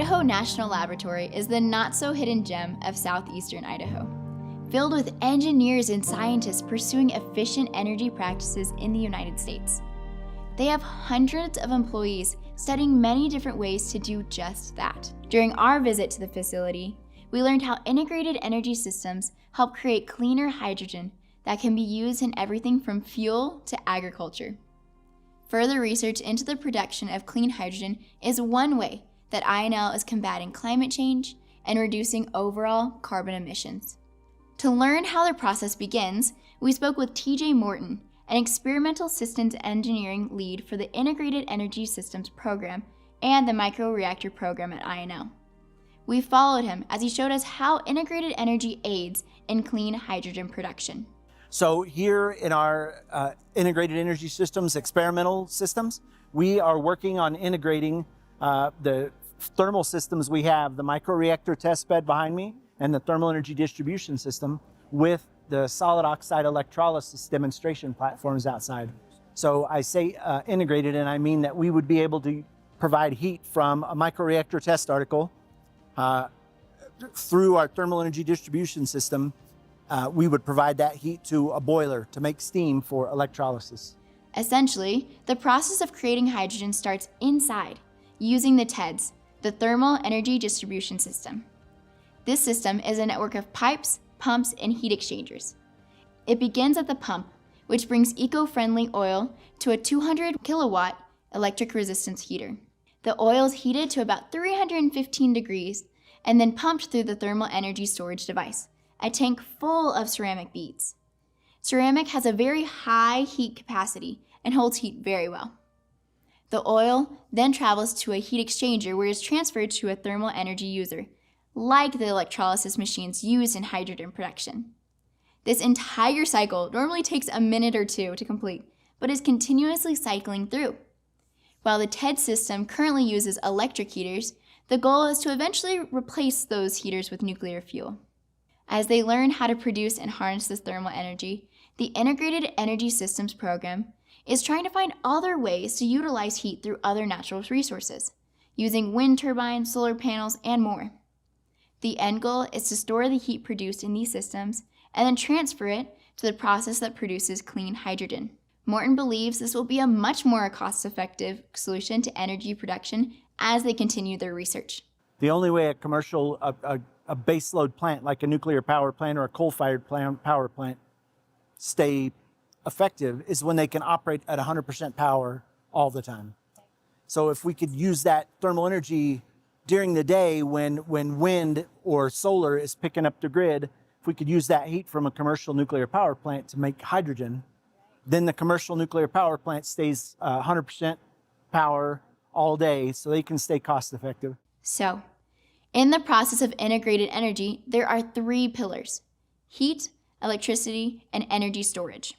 Idaho National Laboratory is the not-so-hidden gem of southeastern Idaho, filled with engineers and scientists pursuing efficient energy practices in the United States. They have hundreds of employees studying many different ways to do just that. During our visit to the facility, we learned how integrated energy systems help create cleaner hydrogen that can be used in everything from fuel to agriculture. Further research into the production of clean hydrogen is one way that INL is combating climate change and reducing overall carbon emissions. To learn how their process begins, we spoke with TJ Morton, an experimental systems engineering lead for the Integrated Energy Systems program and the microreactor program at INL. We followed him as he showed us how integrated energy aids in clean hydrogen production. So here in our integrated energy systems, experimental systems, we are working on integrating the thermal systems we have, the microreactor test bed behind me and the thermal energy distribution system with the solid oxide electrolysis demonstration platforms outside. So I say integrated, and I mean that we would be able to provide heat from a microreactor test article through our thermal energy distribution system. We would provide that heat to a boiler to make steam for electrolysis. Essentially, the process of creating hydrogen starts inside, using the TEDS, the Thermal Energy Distribution System. This system is a network of pipes, pumps, and heat exchangers. It begins at the pump, which brings eco-friendly oil to a 200 kilowatt electric resistance heater. The oil is heated to about 315 degrees and then pumped through the thermal energy storage device, a tank full of ceramic beads. Ceramic has a very high heat capacity and holds heat very well. The oil then travels to a heat exchanger where it is transferred to a thermal energy user, like the electrolysis machines used in hydrogen production. This entire cycle normally takes a minute or two to complete, but is continuously cycling through. While the TED system currently uses electric heaters, the goal is to eventually replace those heaters with nuclear fuel. As they learn how to produce and harness this thermal energy, the Integrated Energy Systems program is trying to find other ways to utilize heat through other natural resources, using wind turbines, solar panels, and more. The end goal is to store the heat produced in these systems and then transfer it to the process that produces clean hydrogen. Morton believes this will be a much more cost-effective solution to energy production as they continue their research. The only way a commercial, a baseload plant like a nuclear power plant or a coal-fired power plant stay effective is when they can operate at 100% power all the time. So if we could use that thermal energy during the day when wind or solar is picking up the grid, if we could use that heat from a commercial nuclear power plant to make hydrogen, then the commercial nuclear power plant stays 100% power all day so they can stay cost effective. So, in the process of integrated energy, there are three pillars: heat, electricity, and energy storage.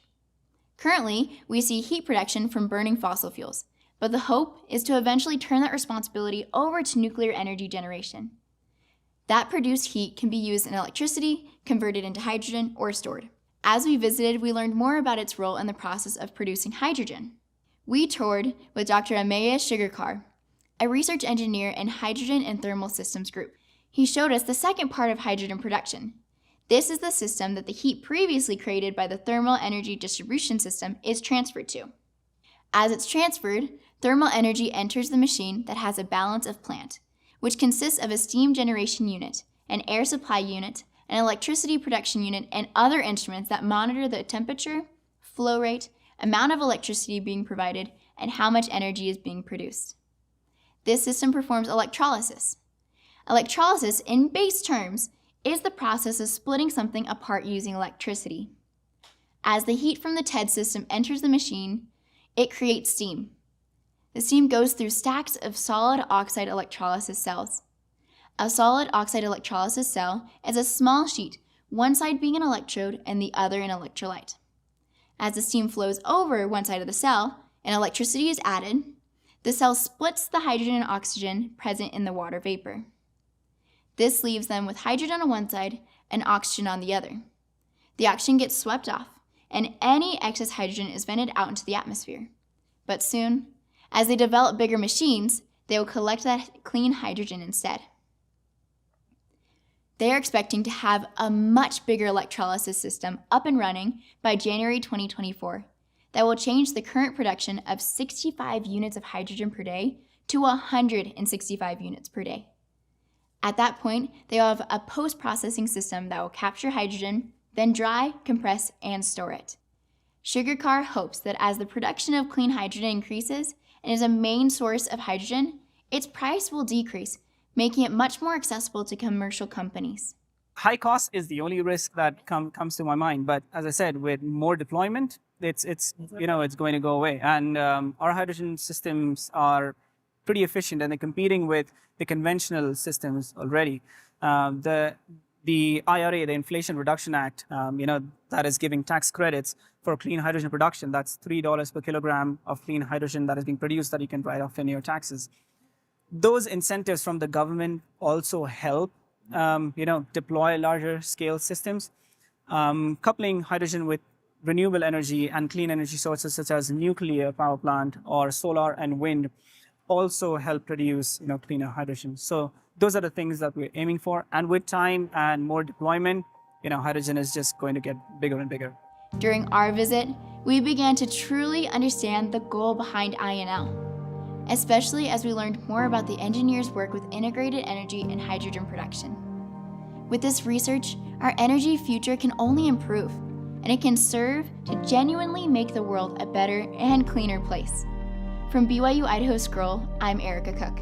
Currently, we see heat production from burning fossil fuels, but the hope is to eventually turn that responsibility over to nuclear energy generation. That produced heat can be used in electricity, converted into hydrogen, or stored. As we visited, we learned more about its role in the process of producing hydrogen. We toured with Dr. Amaya Sugarkar, a research engineer in Hydrogen and Thermal Systems Group. He showed us the second part of hydrogen production. This is the system that the heat previously created by the thermal energy distribution system is transferred to. As it's transferred, thermal energy enters the machine that has a balance of plant, which consists of a steam generation unit, an air supply unit, an electricity production unit, and other instruments that monitor the temperature, flow rate, amount of electricity being provided, and how much energy is being produced. This system performs electrolysis. Electrolysis, in base terms, is the process of splitting something apart using electricity. As the heat from the TED system enters the machine, it creates steam. The steam goes through stacks of solid oxide electrolysis cells. A solid oxide electrolysis cell is a small sheet, one side being an electrode and the other an electrolyte. As the steam flows over one side of the cell and electricity is added, the cell splits the hydrogen and oxygen present in the water vapor. This leaves them with hydrogen on one side and oxygen on the other. The oxygen gets swept off, and any excess hydrogen is vented out into the atmosphere. But soon, as they develop bigger machines, They will collect that clean hydrogen instead. They are expecting to have a much bigger electrolysis system up and running by January 2024 that will change the current production of 65 units of hydrogen per day to 165 units per day. At that point, they will have a post-processing system that will capture hydrogen, then dry, compress, and store it. Sugarcar hopes that as the production of clean hydrogen increases and is a main source of hydrogen, its price will decrease, making it much more accessible to commercial companies. High cost is the only risk that comes to my mind. But as I said, with more deployment, it's going to go away. And our hydrogen systems are pretty efficient, and they're competing with the conventional systems already. The IRA, the Inflation Reduction Act, that is giving tax credits for clean hydrogen production. That's $3 per kilogram of clean hydrogen that is being produced that you can write off in your taxes. Those incentives from the government also help, deploy larger scale systems. Coupling hydrogen with renewable energy and clean energy sources such as nuclear power plant or solar and wind also help produce, cleaner hydrogen. So those are the things that we're aiming for. And with time and more deployment, hydrogen is just going to get bigger and bigger. During our visit, we began to truly understand the goal behind INL, especially as we learned more about the engineers' work with integrated energy and hydrogen production. With this research, our energy future can only improve, and it can serve to genuinely make the world a better and cleaner place. From BYU Idaho Scroll, I'm Erica Cook.